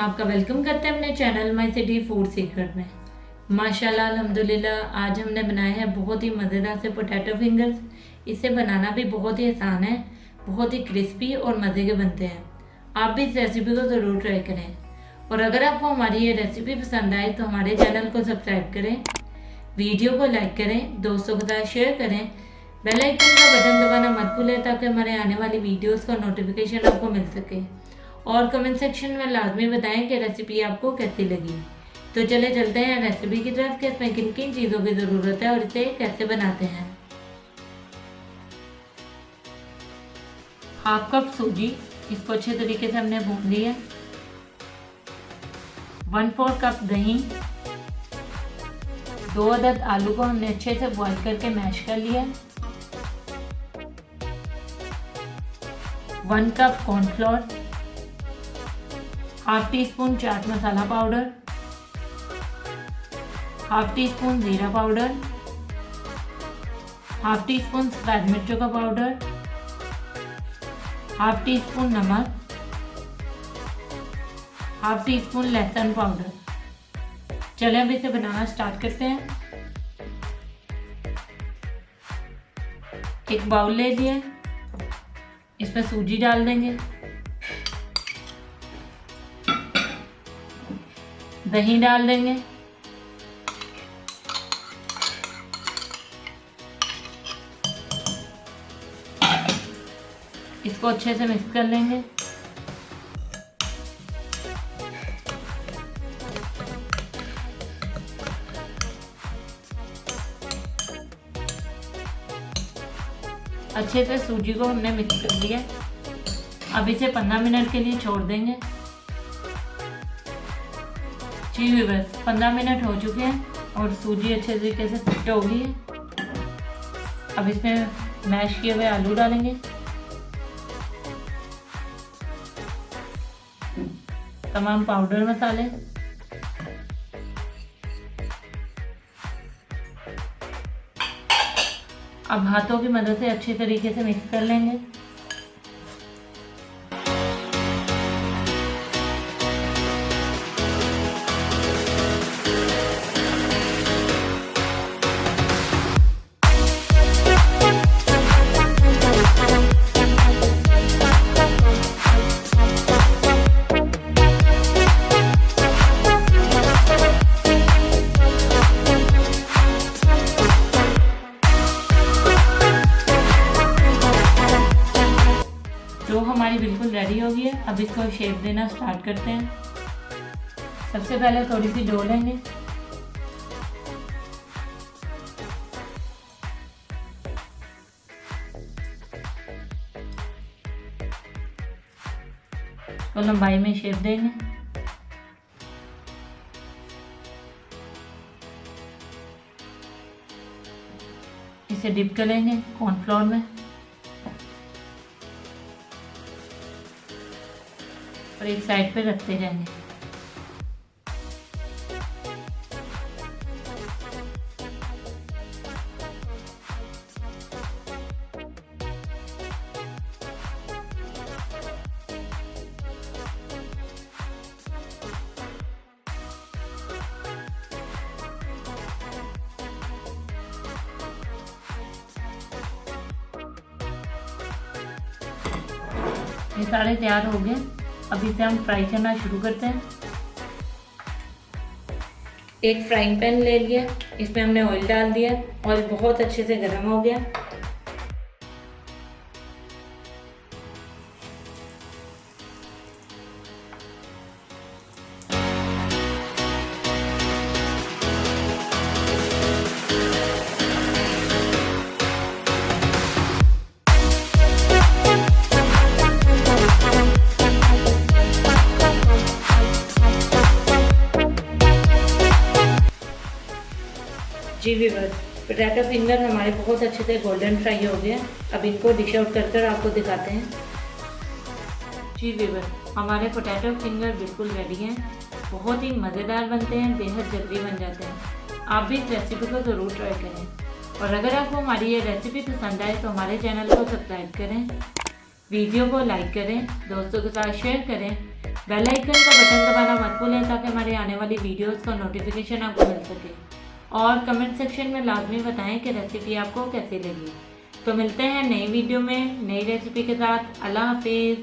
आपका वेलकम करते हैं अपने channel my city food secret में। माशाल्लाह अल्हम्दुलिल्लाह आज हमने बनाया है बहुत ही मज़ेदार से पोटैटो फिंगर्स। इसे बनाना भी बहुत ही आसान है, बहुत ही क्रिस्पी और मज़े के बनते हैं। आप भी इस रेसिपी को ज़रूर ट्राई करें और अगर आपको हमारी ये रेसिपी पसंद आए तो हमारे चैनल को सब्सक्राइब करें, वीडियो को लाइक करें, दोस्तों के साथ शेयर करें, बेल आइकन का बटन दबाना मत भूलें ताकि हमारे आने वाली वीडियोस का नोटिफिकेशन आपको मिल सके और कमेंट सेक्शन में लाजमी बताएं कि रेसिपी आपको कैसी लगी। तो चले चलते हैं रेसिपी की तरफ कि इसमें किन किन चीज़ों की ज़रूरत है और इसे कैसे बनाते हैं। हाफ कप सूजी, इसको अच्छे तरीके से हमने भून लिया है। 1/4 कप दही, 2 अदद आलू को हमने अच्छे से बॉईल करके मैश कर लिया है। 1 cup cornflour, half teaspoon chaat masala powder, half teaspoon जीरा पाउडर, हाफ टी स्पून सफ़ेद मिर्चों का पाउडर, हाफ टी स्पून नमक, हाफ टी स्पून लहसुन पाउडर। चलिए अब इसे बनाना स्टार्ट करते हैं। एक बाउल ले लिया, इसमें सूजी डाल देंगे, दही डाल देंगे, इसको अच्छे से मिक्स कर लेंगे। अच्छे से सूजी को हमने मिक्स कर लिया। अब इसे 15 मिनट के लिए छोड़ देंगे। जी व्यूअर्स, 15 मिनट हो चुके हैं और सूजी अच्छे तरीके से सेट हो गई है। अब इसमें मैश किए हुए आलू डालेंगे, तमाम पाउडर मसाले, अब हाथों की मदद से अच्छे तरीके से मिक्स कर लेंगे। डो हमारी बिल्कुल रेडी हो गई है। अब इसको शेप देना स्टार्ट करते हैं। सबसे पहले थोड़ी सी डो लेंगे, तो लंबाई में शेप देंगे। इसे डिप करेंगे कॉर्नफ्लोर में और एक साइड पे रखते जाएंगे। ये सारे तैयार हो गए। अब इसे हम फ्राई करना शुरू करते हैं। एक फ्राइंग पैन ले लिया, इसमें हमने ऑयल डाल दिया। ऑयल बहुत अच्छे से गर्म हो गया। जी व्यूअर्स, पोटैटो फिंगर हमारे बहुत अच्छे से गोल्डन फ्राई हो गए। अब इनको डिश आउट कर आपको दिखाते हैं। जी व्यूअर्स, हमारे पोटैटो फिंगर बिल्कुल रेडी हैं। बहुत ही मज़ेदार बनते हैं, बेहद जल्दी बन जाते हैं। आप भी इस रेसिपी को ज़रूर ट्राई करें और अगर आपको हमारी ये रेसिपी पसंद आए तो हमारे चैनल को सब्सक्राइब करें, वीडियो को लाइक करें, दोस्तों के साथ शेयर करें, बेल आइकन का बटन दबाना मत भूलें ताकि हमारे आने वाली वीडियोस का नोटिफिकेशन आपको मिल सके। और कमेंट सेक्शन में लाजमी बताएं कि रेसिपी आपको कैसी लगी। तो मिलते हैं नई वीडियो में नई रेसिपी के साथ। अल्लाह हाफिज़।